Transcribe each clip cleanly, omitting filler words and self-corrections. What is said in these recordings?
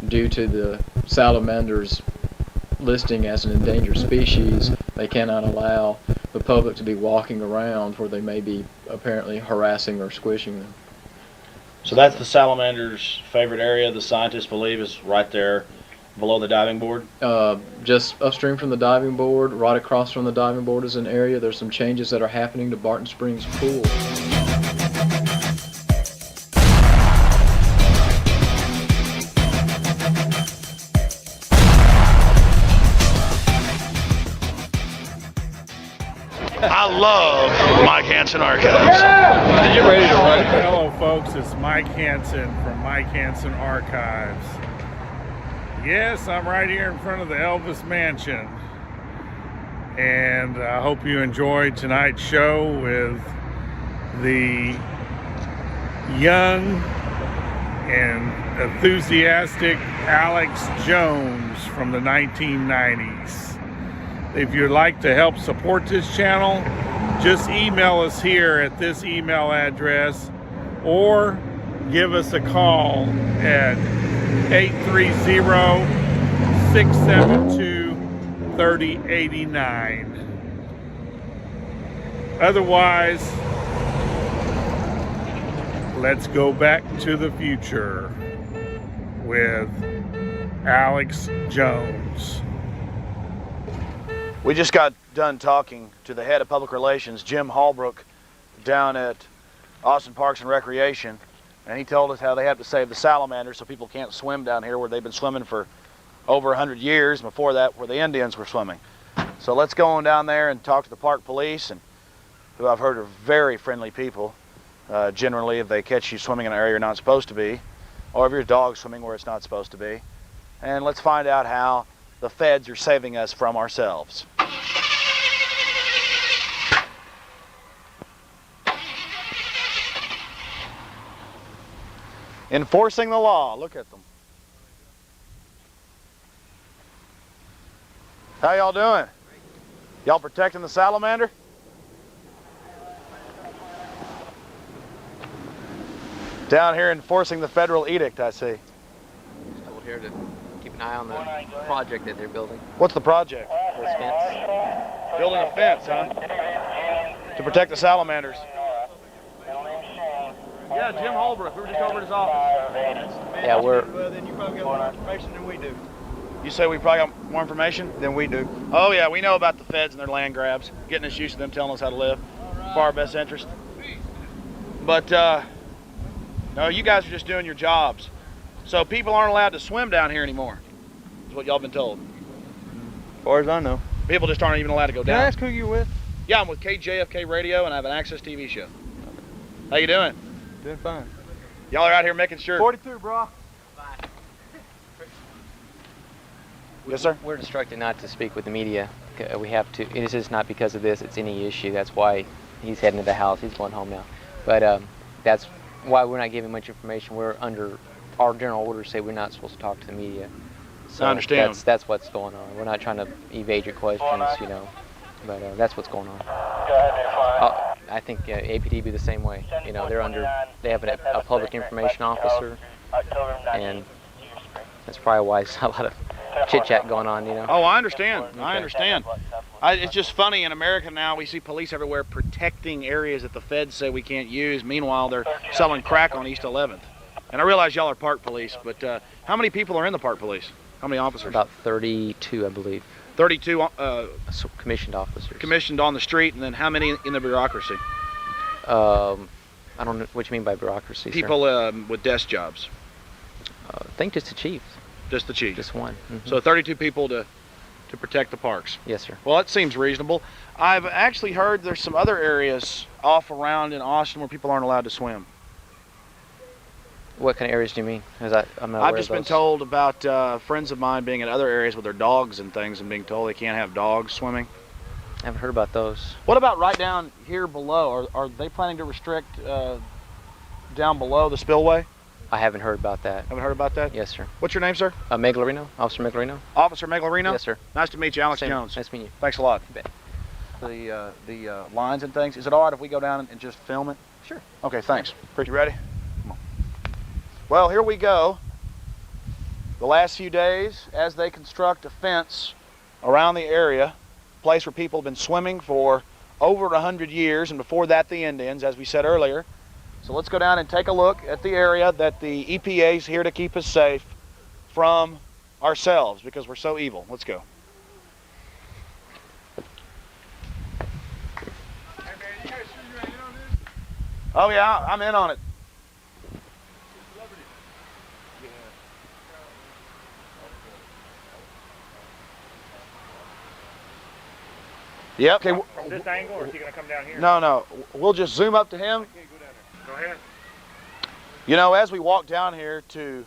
due to the salamander's listing as an endangered species, they cannot allow the public to be walking around where they may be apparently harassing or squishing them. So that's the salamander's favorite area, the scientists believe, is right there below the diving board? Just upstream from the diving board, right across from the diving board is an area. There's some changes that are happening to Barton Springs Pool. I love Mike Hanson Archives. You ready to run? Hello folks, it's Mike Hanson from Mike Hanson Archives. Yes, I'm right here in front of the Elvis Mansion. And I hope you enjoyed tonight's show with the young and enthusiastic Alex Jones from the 1990s. If you'd like to help support this channel, just email us here at this email address or give us a call at 830-672-3089. Otherwise, let's go back to the future with Alex Jones. We just got done talking to the head of public relations, Jim Holbrook, down at Austin Parks and Recreation, and he told us how they have to save the salamanders so people can't swim down here where they've been swimming for over 100 years, and before that where the Indians were swimming. So let's go on down there and talk to the park police, and who I've heard are very friendly people. Generally, if they catch you swimming in an area you're not supposed to be, or if your dog's swimming where it's not supposed to be. And let's find out how the feds are saving us from ourselves. Enforcing the law. Look at them. How y'all doing? Y'all protecting the salamander? Down here enforcing the federal edict, I see. We're here to keep an eye on the project that they're building. What's the project? This fence. Building a fence, huh? To protect the salamanders. Yeah, Jim Holbrook. We were just over at his office. Yeah, we're. Then you probably got more information than we do. You say we probably got more information? Than we do. Oh yeah, we know about the feds and their land grabs, getting us used to them telling us how to live for our best interest. But no, you guys are just doing your jobs. So people aren't allowed to swim down here anymore, is what y'all been told. As far as I know. People just aren't even allowed to go Can down. I ask who you're with? Yeah, I'm with KJFK Radio and I have an Access TV show. How you doing? Doing fine. Y'all are out here making sure. 42, bro. Yes, sir. We're instructed not to speak with the media. We have to. It is not because of this. It's any issue. That's why he's heading to the house. He's going home now. But that's why we're not giving much information. We're under our general orders say we're not supposed to talk to the media. So I understand. That's what's going on. We're not trying to evade your questions, you know. But that's what's going on. I think APD be the same way. You know, they have a public information officer, and that's probably why there's a lot of chit-chat going on, you know. Oh, I understand. I understand. It's just funny, in America now, we see police everywhere protecting areas that the feds say we can't use. Meanwhile, they're selling crack on East 11th. And I realize y'all are park police, but how many people are in the park police? How many officers? About 32, I believe. 32 So commissioned officers. commissioned on the street, and then how many in the bureaucracy? I don't know what you mean by bureaucracy, sir. People with desk jobs. I think just the chief. Just the chief. Just one. Mm-hmm. So 32 people to protect the parks. Yes, sir. Well, that seems reasonable. I've actually heard there's some other areas off around in Austin where people aren't allowed to swim. What kind of areas do you mean? I'm not aware I've just of been those. told about friends of mine being in other areas with their dogs and things and being told they can't have dogs swimming. I haven't heard about those. What about right down here below? Are they planning to restrict down below the spillway? I haven't heard about that. Haven't heard about that? Yes, sir. What's your name, sir? Meglarino? Officer Meglarino? Officer Meglarino? Yes, sir. Nice to meet you, Alex Same. Jones. Nice to meet you. Thanks a lot. You bet. The lines and things, is it all right if we go down and just film it? Sure. Okay, thanks. You ready? Come on. Well, here we go. the last few days as they construct a fence around the area, a place where people have been swimming for over 100 years, and before that the Indians, as we said earlier. So let's go down and take a look at the area that the EPA is here to keep us safe from ourselves because we're so evil. Let's go. Oh yeah, I'm in on it. Yep. Okay. From this angle, or is he going to come down here? No. We'll just zoom up to him. Go ahead. You know, as we walk down here to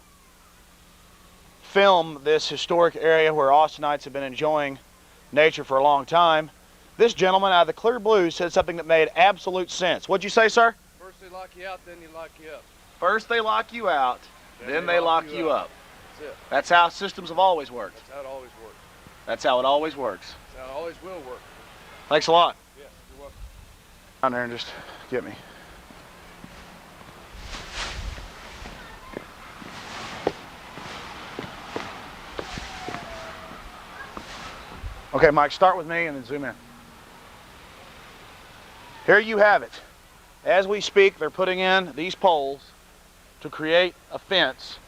film this historic area where Austinites have been enjoying nature for a long time, this gentleman out of the clear blue said something that made absolute sense. What'd you say, sir? First they lock you out, then they lock you up. First they lock you out, then they lock you up. That's it. That's how systems have always worked. That's how it always works. That's how it always works. That's how it always will work. Thanks a lot. Yes, you're welcome. Down there and just get me. Okay, Mike, start with me and then zoom in. Here you have it. As we speak, they're putting in these poles to create a fence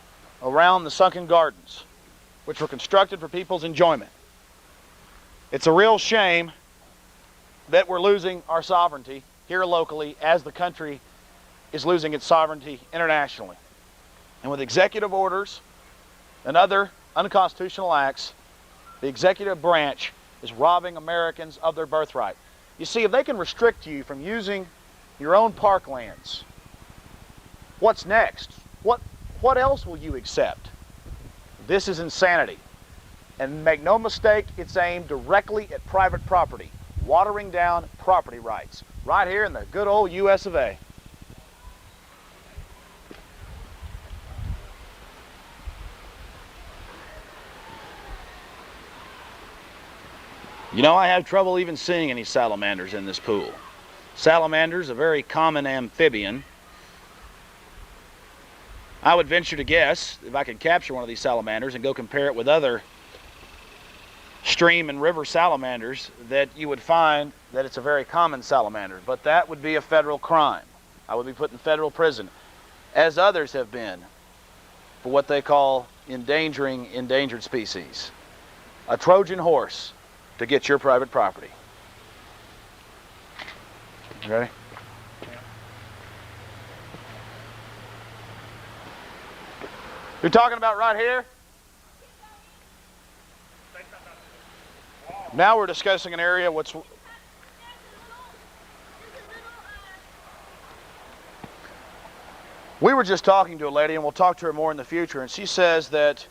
around the sunken gardens, which were constructed for people's enjoyment. It's a real shame that we're losing our sovereignty here locally as the country is losing its sovereignty internationally. And with executive orders and other unconstitutional acts, the executive branch is robbing Americans of their birthright. You see, if they can restrict you from using your own parklands, what's next? What else will you accept? This is insanity. And make no mistake, it's aimed directly at private property, watering down property rights, right here in the good old US of A. You know, I have trouble even seeing any salamanders in this pool. Salamanders, a very common amphibian. I would venture to guess, if I could capture one of these salamanders and go compare it with other stream and river salamanders, that you would find that it's a very common salamander. But that would be a federal crime. I would be put in federal prison, as others have been, for what they call endangering endangered species. A Trojan horse to get your private property. You ready? You're talking about right here? Now we're discussing an area what's... We were just talking to a lady, and we'll talk to her more in the future, and she says that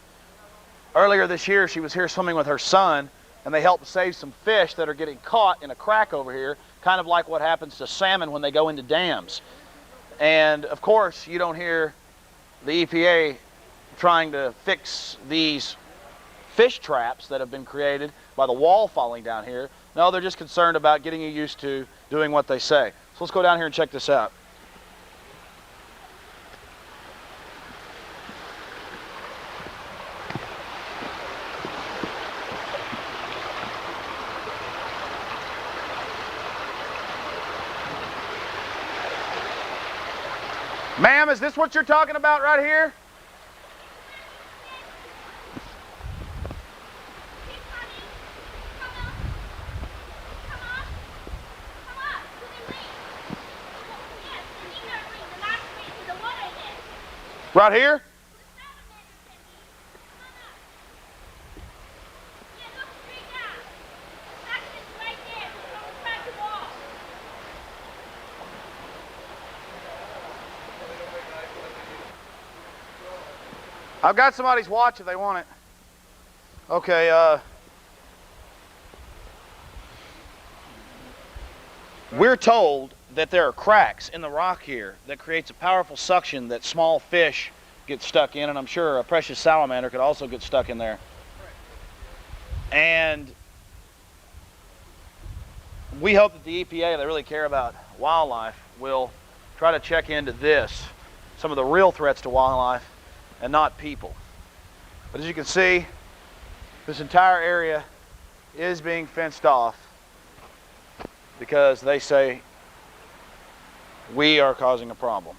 earlier this year she was here swimming with her son, and they helped save some fish that are getting caught in a crack over here, kind of like what happens to salmon when they go into dams. And of course, you don't hear the EPA trying to fix these fish traps that have been created by the wall falling down here. No, they're just concerned about getting you used to doing what they say. So let's go down here and check this out. Ma'am, is this what you're talking about right here? Right here? I've got somebody's watch if they want it. Okay, we're told that there are cracks in the rock here that creates a powerful suction that small fish get stuck in, and I'm sure a precious salamander could also get stuck in there. And we hope that the EPA, they really care about wildlife, will try to check into this, some of the real threats to wildlife, and not people. But as you can see, this entire area is being fenced off because they say we are causing a problem.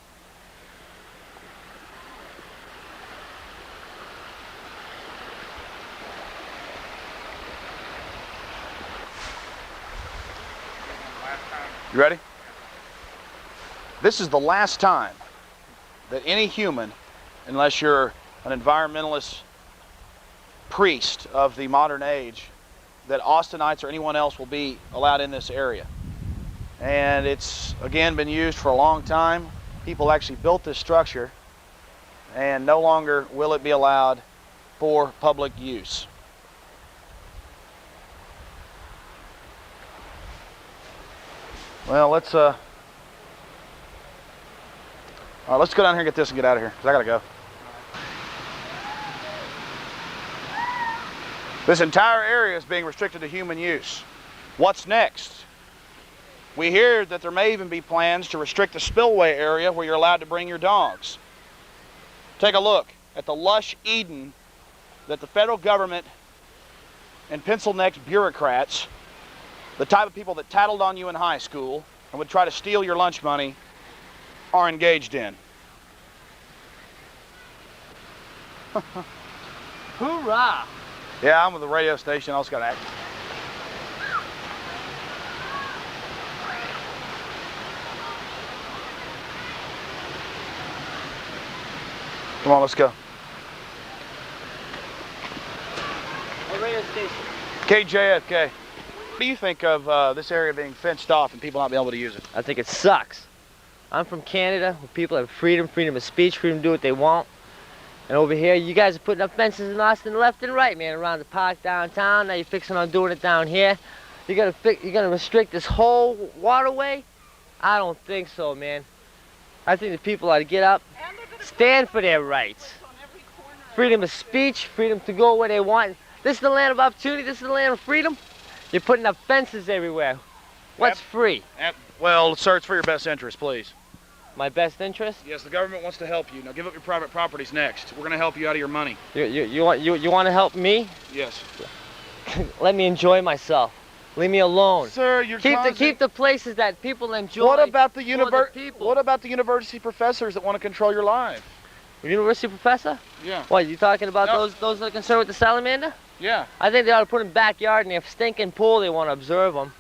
You ready? This is the last time that any human, unless you're an environmentalist priest of the modern age, that Austinites or anyone else will be allowed in this area. And it's, again, been used for a long time. People actually built this structure, and no longer will it be allowed for public use. Well, let's go down here and get this and get out of here, because I gotta go. This entire area is being restricted to human use. What's next? We hear that there may even be plans to restrict the spillway area where you're allowed to bring your dogs. Take a look at the lush Eden that the federal government and pencil-necked bureaucrats, the type of people that tattled on you in high school and would try to steal your lunch money, are engaged in. Hoorah! Yeah, I'm with the radio station. I also got to act. Come on, let's go. What radio station? KJFK. What do you think of this area being fenced off and people not being able to use it? I think it sucks. I'm from Canada, where people have freedom, freedom of speech, freedom to do what they want. And over here, you guys are putting up fences in Austin left and right, man, around the park downtown. Now you're fixing on doing it down here. You're gonna restrict this whole waterway? I don't think so, man. I think the people ought to get up, stand for their rights. Freedom of speech, freedom to go where they want. This is the land of opportunity, this is the land of freedom. You're putting up fences everywhere. What's free? Well, sir, it's for your best interest, please. My best interest? Yes, the government wants to help you. Now give up your private properties next. We're going to help you out of your money. You want to help me? Yes. Let me enjoy myself. Leave me alone. Sir, you're keep the places that people enjoy. What about the What about the university professors that want to control your life? University professor? Yeah. What, you talking about those that are concerned with the salamander? Yeah. I think they ought to put them backyard in their stinking pool. They want to observe them.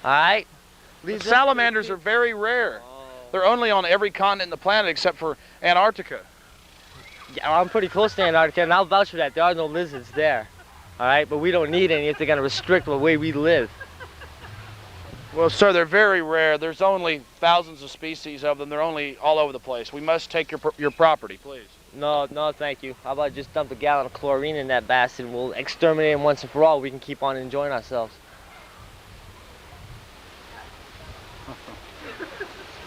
All right? The salamanders are very rare. They're only on every continent in the planet except for Antarctica. Yeah, I'm pretty close to Antarctica, and I'll vouch for that. There are no lizards there. All right? But we don't need any if they're going to restrict the way we live. Well, sir, they're very rare. There's only thousands of species of them. They're only all over the place. We must take your property, please. No, thank you. How about just dump a gallon of chlorine in that bastard and we'll exterminate him once and for all. We can keep on enjoying ourselves.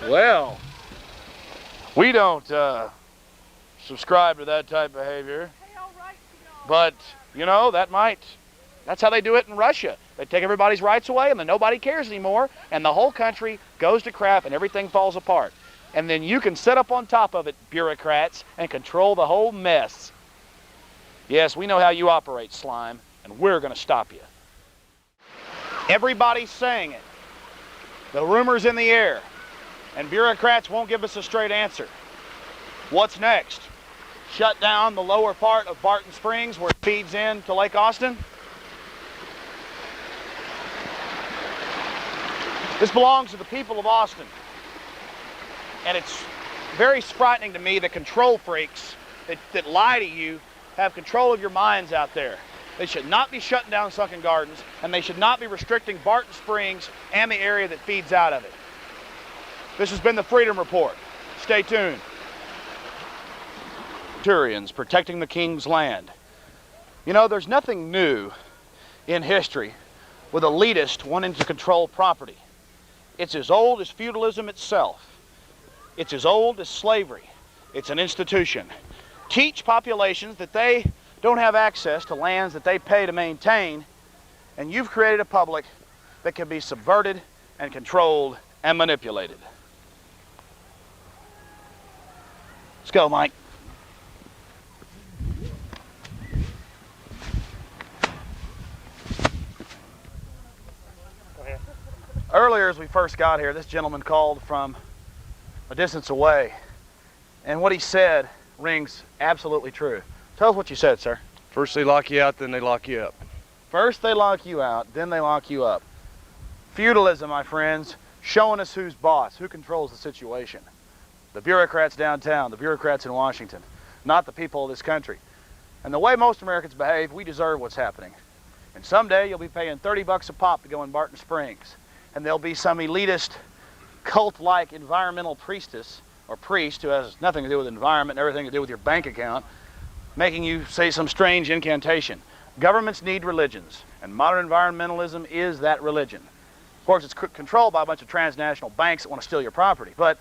Well, we don't subscribe to that type of behavior. But, you know, that's how they do it in Russia. They take everybody's rights away and then nobody cares anymore and the whole country goes to crap and everything falls apart. And then you can sit up on top of it, bureaucrats, and control the whole mess. Yes, we know how you operate, slime, and we're going to stop you. Everybody's saying it. The rumor's in the air. And bureaucrats won't give us a straight answer. What's next? Shut down the lower part of Barton Springs where it feeds into Lake Austin? This belongs to the people of Austin. And it's very frightening to me that control freaks that lie to you have control of your minds out there. They should not be shutting down Sunken Gardens, and they should not be restricting Barton Springs and the area that feeds out of it. This has been the Freedom Report. Stay tuned. Turians protecting the king's land. You know, there's nothing new in history with elitists wanting to control property. It's as old as feudalism itself. It's as old as slavery. It's an institution. Teach populations that they don't have access to lands that they pay to maintain, and you've created a public that can be subverted and controlled and manipulated. Let's go, Mike. earlier as we first got here, this gentleman called from a distance away, and what he said rings absolutely true. Tell us what you said, sir. First they lock you out, then they lock you up. First they lock you out, then they lock you up. Feudalism, my friends, showing us who's boss, who controls the situation. The bureaucrats downtown, the bureaucrats in Washington, not the people of this country. And the way most Americans behave, we deserve what's happening. And someday you'll be paying 30 bucks a pop to go in Barton Springs. And there'll be some elitist, cult-like environmental priestess or priest who has nothing to do with the environment and everything to do with your bank account, making you say some strange incantation. Governments need religions, and modern environmentalism is that religion. Of course, it's controlled by a bunch of transnational banks that want to steal your property, but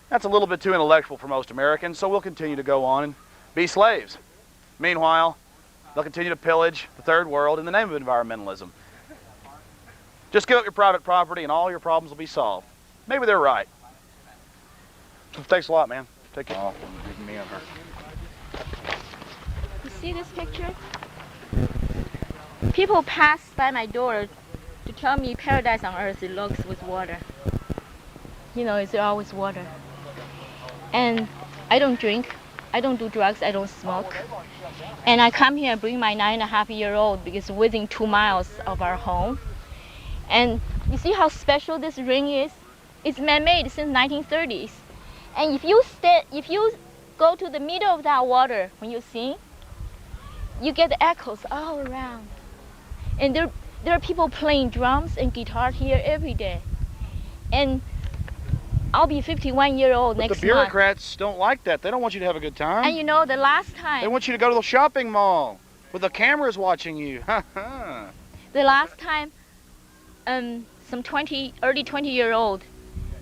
that's a little bit too intellectual for most Americans, so we'll continue to go on and be slaves. Meanwhile, they'll continue to pillage the third world in the name of environmentalism. Just give up your private property and all your problems will be solved. Maybe they're right. Thanks a lot, man. Take care. Me and her. You see this picture? People pass by my door to tell me paradise on earth it looks with water. You know, it's always water. And I don't drink, I don't do drugs, I don't smoke. And I come here and bring my 9.5-year-old because within 2 miles of our home. And you see how special this ring is? It's man-made since 1930s. And if you go to the middle of that water when you sing, you get the echoes all around. And there are people playing drums and guitar here every day. And I'll be 51 years old next month. But the bureaucrats don't like that. They don't want you to have a good time. And you know, the last time... They want you to go to the shopping mall with the cameras watching you. The last time, some early 20-year-old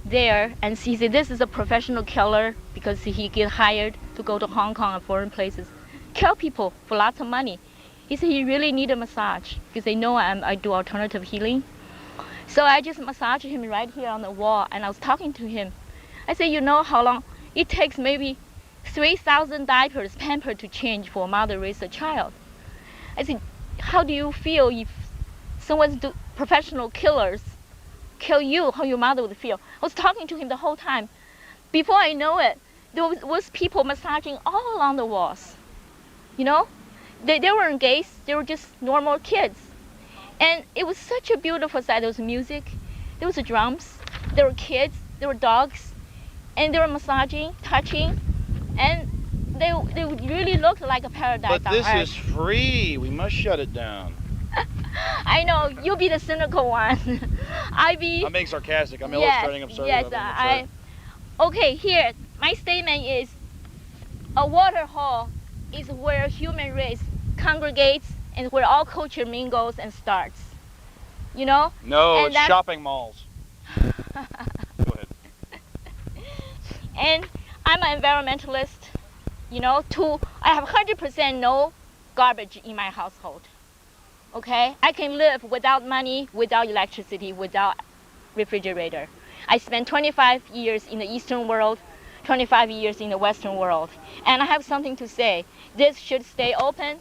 there, and he said, this is a professional killer because he get hired to go to Hong Kong and foreign places, kill people for lots of money. He said he really need a massage because they know I do alternative healing. So I just massaged him right here on the wall, and I was talking to him. I said, you know how long it takes? Maybe 3,000 diapers, Pampers to change for a mother to raise a child. I said, how do you feel if professional killers kill you? How your mother would feel? I was talking to him the whole time. Before I know it, there was people massaging all along the walls. You know, they weren't gays. They were just normal kids. And it was such a beautiful sight. There was music, there was drums, there were kids, there were dogs, and they were massaging, touching, and they really looked like a paradise. But this is free. We must shut it down. I know, you'll be the cynical one. I'm being sarcastic. I'm illustrating absurdity. Yes, okay, here, my statement is, a water hole is where human race congregates and where all culture mingles and starts. You know? No, it's shopping malls. Go ahead. And I'm an environmentalist. You know, I have 100% no garbage in my household. Okay? I can live without money, without electricity, without refrigerator. I spent 25 years in the Eastern world, 25 years in the Western world. And I have something to say. This should stay open.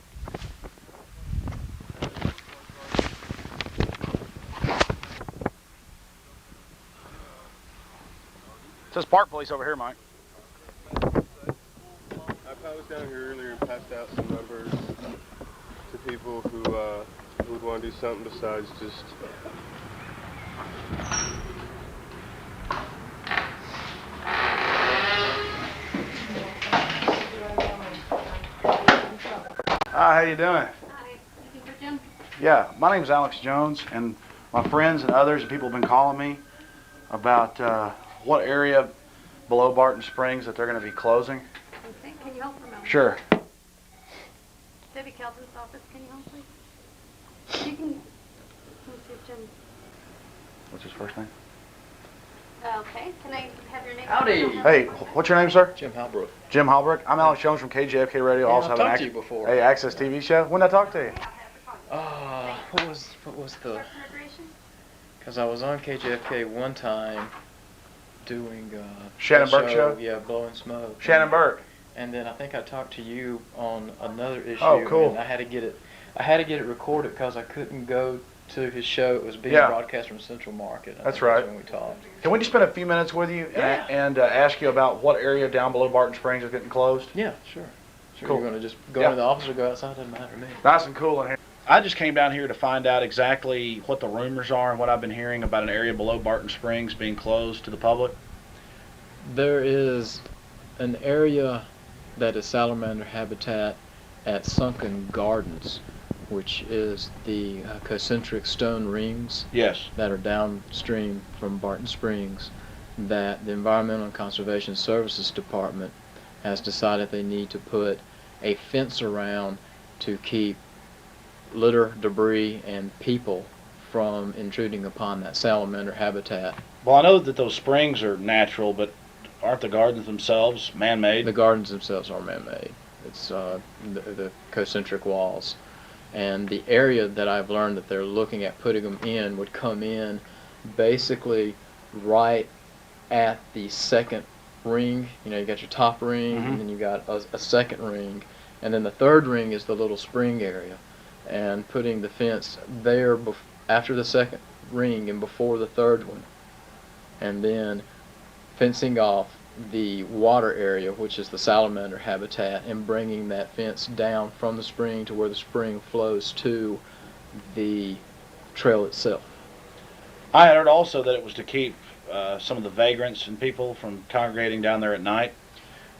It says park police over here, Mike. I was down here earlier and passed out some numbers to people who would want to do something besides just... Hi, how you doing? Hi. Yeah, my name's Alex Jones, and my friends and others and people have been calling me about what area below Barton Springs that they're going to be closing. Okay, can you hold for a moment? Sure. Debbie Kelton's office, can you hold, please? You can see if Jim... What's his first name? Okay, can I have your name? Howdy. Hey, what's your name, sir? Jim Halbrook. Jim Halbrook. I'm Alex Jones from KJFK Radio. Yeah, also I've have talked to you before. Hey, Access TV show. When did I talk to you? What was the... Because I was on KJFK one time doing Shannon Burke show? Yeah, Blowing Smoke. Shannon Burke. And then I think I talked to you on another issue. Oh, cool. And I had to get it recorded because I couldn't go to his show. It was being Yeah. broadcast from Central Market. That's right. When we talked. Can we just spend a few minutes with you and ask you about what area down below Barton Springs is getting closed? Yeah, sure. Sure. Cool. You're going to just go Yeah. into the office or go outside? Doesn't matter to me. Nice and cool in here. I just came down here to find out exactly what the rumors are and what I've been hearing about an area below Barton Springs being closed to the public. There is an area that is salamander habitat at Sunken Gardens, which is the concentric stone rings Yes. that are downstream from Barton Springs, that the Environmental and Conservation Services Department has decided they need to put a fence around to keep litter, debris, and people from intruding upon that salamander habitat. Well, I know that those springs are natural, but aren't the gardens themselves man-made? The gardens themselves are man-made. It's the concentric walls. And the area that I've learned that they're looking at putting them in would come in basically right at the second ring. You know, you got your top ring, and then you got a second ring, and then the third ring is the little spring area. And putting the fence there after the second ring and before the third one, and then fencing off the water area, which is the salamander habitat, and bringing that fence down from the spring to where the spring flows to the trail itself. I heard also that it was to keep some of the vagrants and people from congregating down there at night.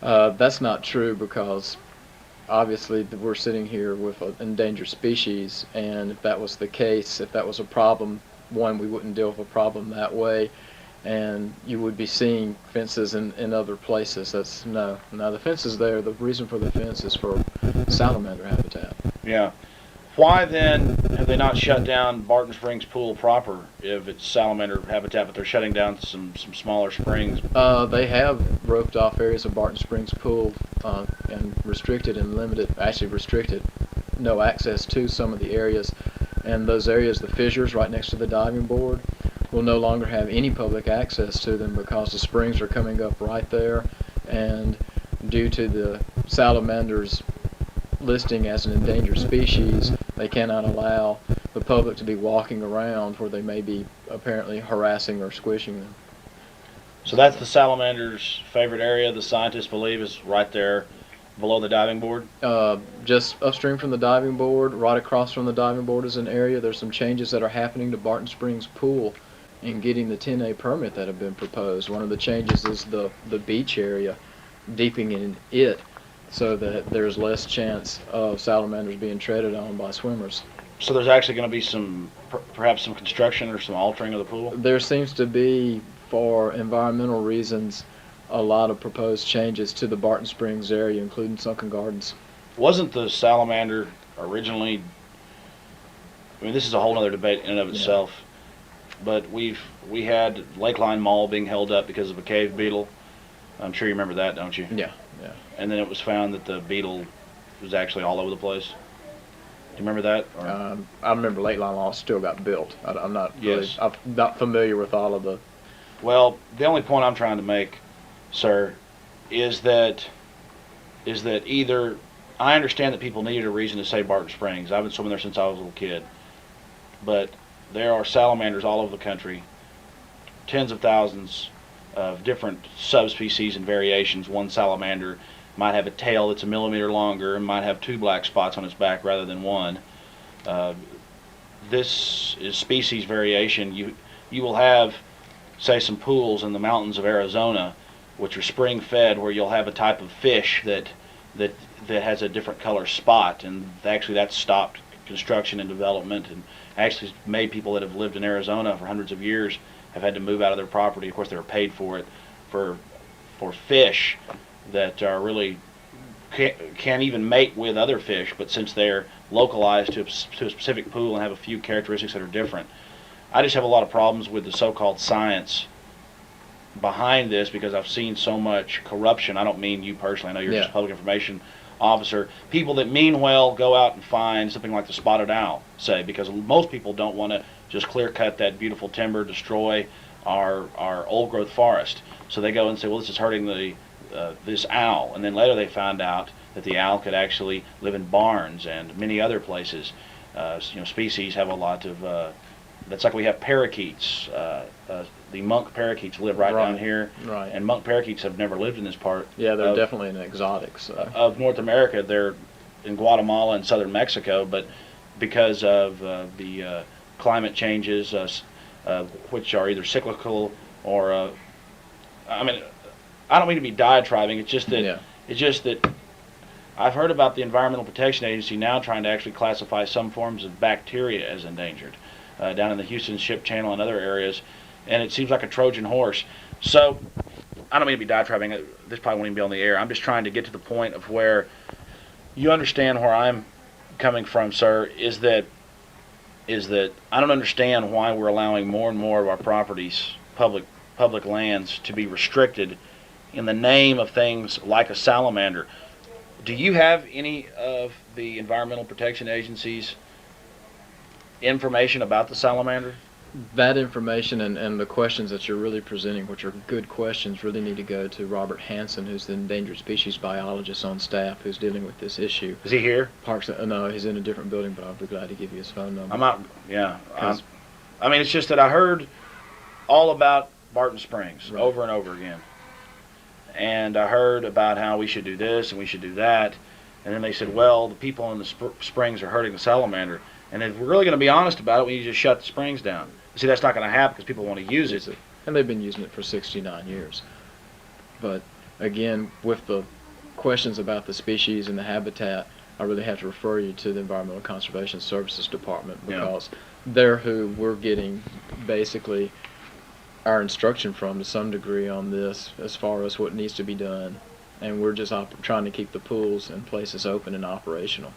That's not true, because obviously we're sitting here with an endangered species, and if that was the case, if that was a problem, one, we wouldn't deal with a problem that way, and you would be seeing fences in other places. That's no. Now the fence is there. The reason for the fence is for salamander habitat. Yeah. Why then have they not shut down Barton Springs Pool proper if it's salamander habitat, but they're shutting down some smaller springs? They have roped off areas of Barton Springs Pool and restricted and limited, actually restricted, no access to some of the areas. And those areas, the fissures right next to the diving board, will no longer have any public access to them because the springs are coming up right there. And due to the salamanders listing as an endangered species, they cannot allow the public to be walking around where they may be apparently harassing or squishing them. So that's the salamander's favorite area, the scientists believe, is right there below the diving board? Just upstream from the diving board, right across from the diving board is an area. There's some changes that are happening to Barton Springs Pool in getting the 10A permit that have been proposed. One of the changes is the beach area, deepening in it so that there's less chance of salamanders being treaded on by swimmers. So there's actually going to be perhaps some construction or some altering of the pool? There seems to be, for environmental reasons, a lot of proposed changes to the Barton Springs area, including Sunken Gardens. Wasn't the salamander originally, I mean, this is a whole other debate in and of itself, but we had Lakeline Mall being held up because of a cave beetle. I'm sure you remember that, don't you? Yeah. And then it was found that the beetle was actually all over the place. Do you remember that? I remember Lakeline Law still got built. I'm not really, Yes. I'm not familiar with all of the. Well, the only point I'm trying to make, sir, is that either I understand that people needed a reason to save Barton Springs. I've been swimming there since I was a little kid, but there are salamanders all over the country, tens of thousands of different subspecies and variations. One salamander might have a tail that's a millimeter longer and might have 2 black spots on its back rather than 1. This is species variation. You will have, say, some pools in the mountains of Arizona which are spring fed, where you'll have a type of fish that has a different color spot, and actually that's stopped construction and development, and actually made people that have lived in Arizona for hundreds of years have had to move out of their property. Of course, they were paid for it, for fish that are really can't even mate with other fish, but since they're localized to a specific pool and have a few characteristics that are different. I just have a lot of problems with the so-called science behind this, because I've seen so much corruption. I don't mean you personally. I know you're just a public information officer. People that mean well go out and find something like the spotted owl, say, because most people don't want to just clear cut that beautiful timber, destroy our old growth forest. So they go and say, well, this is hurting this owl, and then later they found out that the owl could actually live in barns and many other places. species have a lot of. That's like we have parakeets. The monk parakeets live right down here, Right. and monk parakeets have never lived in this part. Yeah, they're definitely an exotic. So. Of North America. They're in Guatemala and southern Mexico, but because of the climate changes, which are either cyclical or, I mean, I don't mean to be diatribing. It's just that I've heard about the Environmental Protection Agency now trying to actually classify some forms of bacteria as endangered down in the Houston Ship Channel and other areas, and it seems like a Trojan horse. So I don't mean to be diatribing. This probably won't even be on the air. I'm just trying to get to the point of where you understand where I'm coming from, sir, is that I don't understand why we're allowing more and more of our properties, public lands, to be restricted in the name of things like a salamander. Do you have any of the Environmental Protection Agency's information about the salamander? That information and the questions that you're really presenting, which are good questions, really need to go to Robert Hanson, who's the endangered species biologist on staff who's dealing with this issue. Is he here? Parks? No, he's in a different building, but I'll be glad to give you his phone number. I'm out. Yeah. I mean, it's just that I heard all about Barton Springs over and over again, and I heard about how we should do this and we should do that, and then they said, well, the people in the springs are hurting the salamander, and if we're really going to be honest about it, we need to just shut the springs down. See, that's not going to happen because people want to use it. And they've been using it for 69 years. But again, with the questions about the species and the habitat, I really have to refer you to the Environmental Conservation Services Department, because they're who we're getting basically our instruction from to some degree on this as far as what needs to be done. And we're just trying to keep the pools and places open and operational.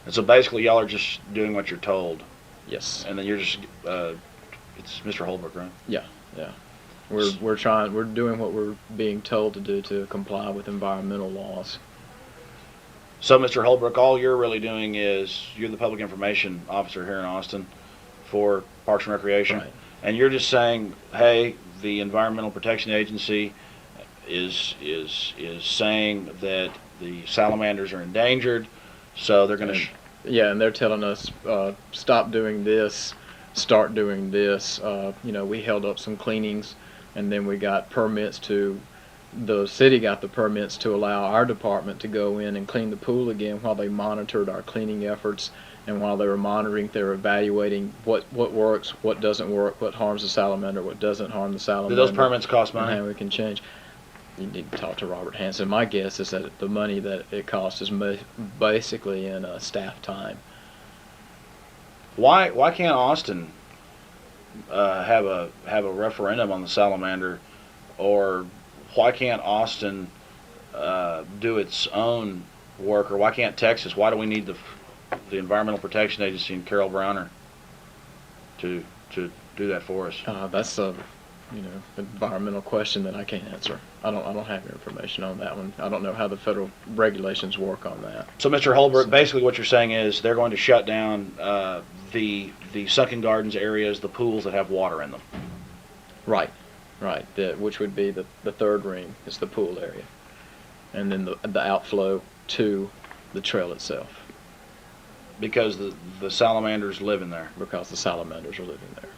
And so basically y'all are just doing what you're told. Yes. And then you're just, it's Mr. Holbrook, right? Yeah. We're doing what we're being told to do to comply with environmental laws. So, Mr. Holbrook, all you're really doing is you're the public information officer here in Austin for Parks and Recreation, right. And you're just saying, hey, the Environmental Protection Agency is saying that the salamanders are endangered, so they're going to. Yeah, and they're telling us stop doing this, start doing this. We held up some cleanings, and then we got permits to. The city got the permits to allow our department to go in and clean the pool again while they monitored our cleaning efforts, and while they were monitoring, they were evaluating what works, what doesn't work, what harms the salamander, what doesn't harm the salamander. Do those permits cost money? And how we can change. You need to talk to Robert Hanson. My guess is that the money that it costs is basically in staff time. Why can't Austin have a referendum on the salamander, or why can't Austin do its own work, or why can't Texas? Why do we need the Environmental Protection Agency and Carol Browner to do that for us? That's a environmental question that I can't answer. I don't have your information on that one. I don't know how the federal regulations work on that. So, Mr. Holbrook, basically what you're saying is they're going to shut down the sunken gardens areas, the pools that have water in them. Right. Which would be the third ring is the pool area, and then the outflow to the trail itself. Because the salamanders live in there. Because the salamanders are living there.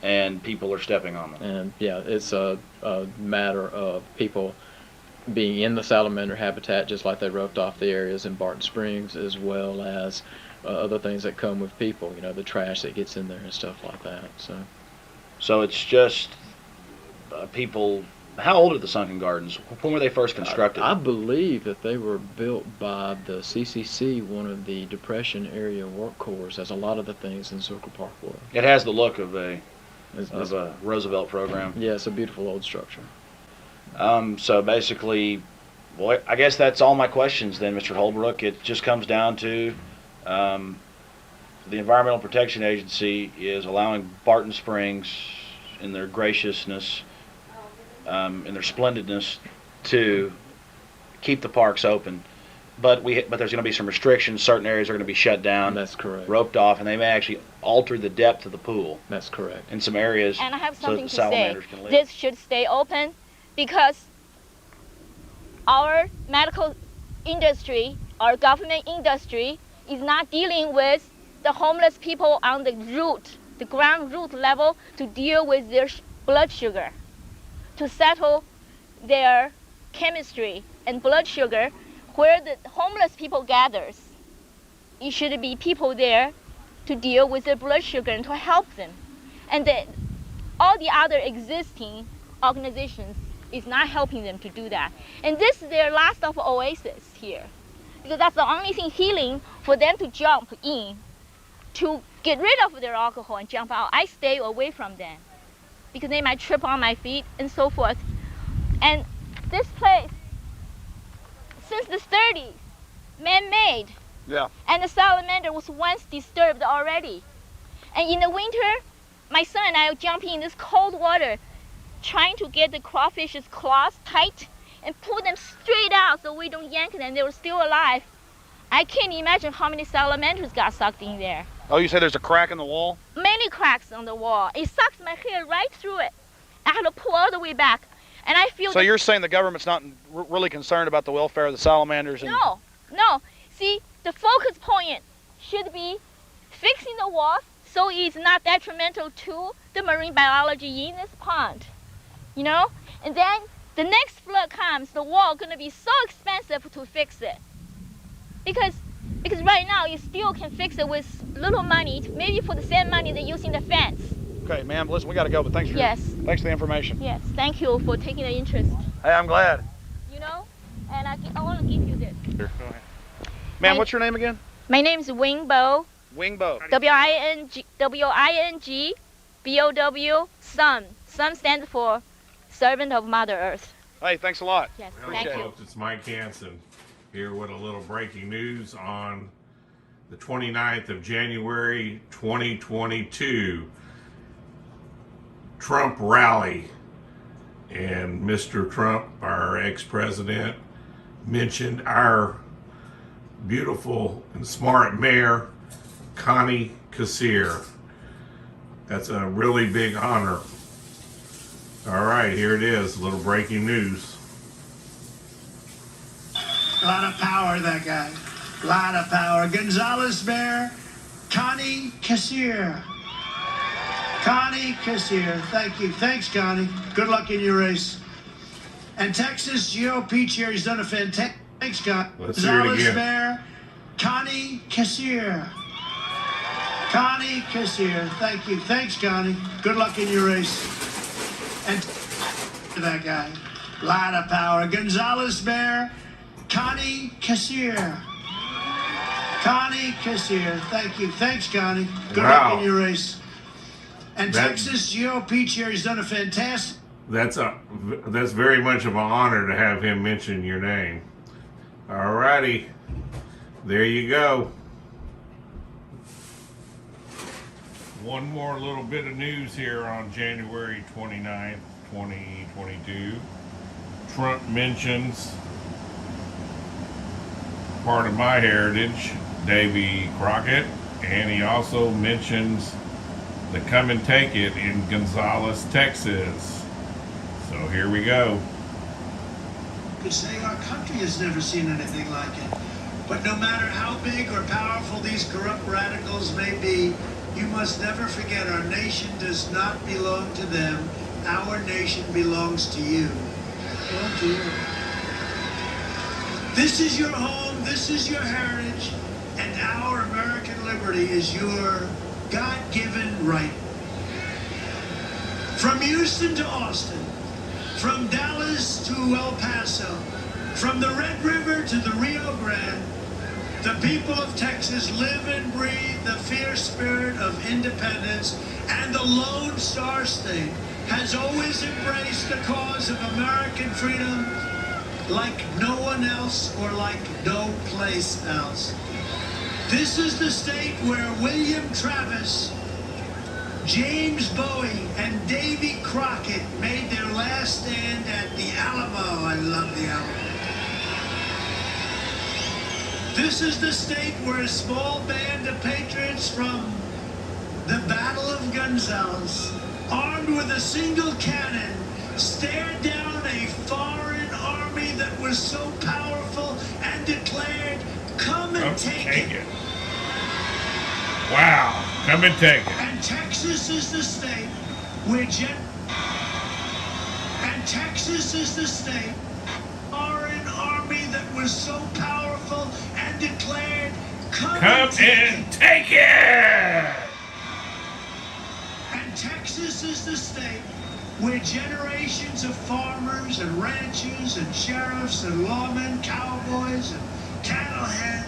And people are stepping on them. And yeah, it's a matter of people being in the salamander habitat, just like they roped off the areas in Barton Springs, as well as other things that come with people. The trash that gets in there and stuff like that. So it's just people. How old are the sunken gardens? When were they first constructed? I believe that they were built by the CCC, one of the Depression area work corps, as a lot of the things in Circle Park were. It has the look of a Roosevelt program. Yeah, it's a beautiful old structure. So basically, well, I guess that's all my questions then, Mr. Holbrook. It just comes down to the Environmental Protection Agency is allowing Barton Springs, in their graciousness, in their splendidness, to keep the parks open. But there's going to be some restrictions. Certain areas are going to be shut down. That's correct. Roped off, and they may actually alter the depth of the pool. That's correct. In some areas, and I have so that something the to say. salamanders can live. This should stay open because our medical industry, our government industry, is not dealing with the homeless people on the ground root level, to deal with their blood sugar, to settle their chemistry and blood sugar where the homeless people gathers. It should be people there to deal with their blood sugar and to help them. And all the other existing organizations is not helping them to do that. And this is their last of oasis here, because that's the only thing healing for them to jump in, to get rid of their alcohol and jump out. I stay away from them because they might trip on my feet and so forth. And this place, since the 30s, man-made. Yeah. And the salamander was once disturbed already. And in the winter, my son and I are jumping in this cold water, trying to get the crawfish's claws tight and pull them straight out so we don't yank them. They were still alive. I can't imagine how many salamanders got sucked in there. Oh, you say there's a crack in the wall? Many cracks on the wall. It sucks my hair right through it. I had to pull all the way back. And I feel so you're saying the government's not really concerned about the welfare of the salamanders? And No. See, the focus point should be fixing the walls so it's not detrimental to the marine biology in this pond, you know? And then the next flood comes, the wall gonna be so expensive to fix it. Because right now you still can fix it with little money, maybe for the same money they're using the fence. Okay, ma'am, listen, we gotta go, but thanks for thanks for the information. Yes, thank you for taking the interest. Hey, I'm glad. You know, and I want to give you this. Here, go ahead. Ma'am, what's your name again? My name is Wingbo. Wingbo. W-I-N-G-B-O-W, Sun. Sun stands for Servant of Mother Earth. Hey, thanks a lot. Yes, Well, thank you. folks, it's Mike Hanson here with a little breaking news on the 29th of January 2022 Trump rally. And Mr. Trump, our ex-president, mentioned our beautiful and smart mayor, Connie Kassir. That's a really big honor. All right, here it is, a little breaking news. A lot of power, that guy. A lot of power. Gonzales Mayor, Connie Kassir. Connie Kassir, thank you. Thanks, Connie. Good luck in your race. And Texas GOP chair, he's done a fantastic. Thanks, Connie. Let's hear it again. Mayor, Connie Kassir. Connie Kassir, thank you. Thanks, Connie. Good luck in your race. And that guy. A lot of power. Gonzales Mayor, Connie Kassir. Connie Kassir, thank you. Thanks, Connie. Good luck in your race. And Texas GOP chair, he's done a fantastic. That's very much of an honor to have him mention your name. All righty, there you go. One more little bit of news here on January 29th, 2022. Trump mentions part of my heritage, Davy Crockett, and he also mentions the Come and Take It in Gonzales, Texas. So here we go. Could say our country has never seen anything like it. But no matter how big or powerful these corrupt radicals may be, you must never forget our nation does not belong to them. Our nation belongs to you. Oh dear. This is your home, this is your heritage, and our American liberty is your God-given right. From Houston to Austin, from Dallas to El Paso, from the Red River to the Rio Grande, the people of Texas live and breathe the fierce spirit of independence, and the Lone Star State has always embraced the cause of American freedom like no one else or like no place else. This is the state where William Travis, James Bowie, and Davy Crockett made their last stand at the Alamo. I love the Alamo. This is the state where a small band of patriots from the Battle of Gonzales, armed with a single cannon, stared down a foreign army that was so powerful and declared, "Come and take it." Wow. Come and take it. And Texas is the state where Texas is the state or an army that was so powerful and declared, come and take it! And Texas is the state where generations of farmers and ranchers and sheriffs and lawmen, cowboys and cattleheads,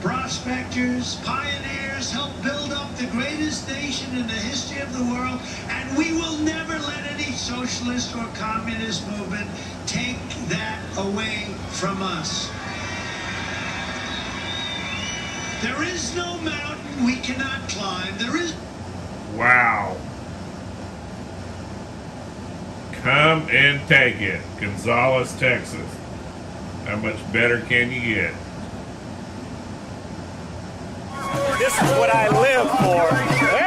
prospectors, pioneers helped build up the greatest nation in the history of the world, and we will never let any socialist or communist movement take that away from us. There is no mountain we cannot climb. There is... Wow. Come and take it. Gonzales, Texas. How much better can you get? This is what I live for.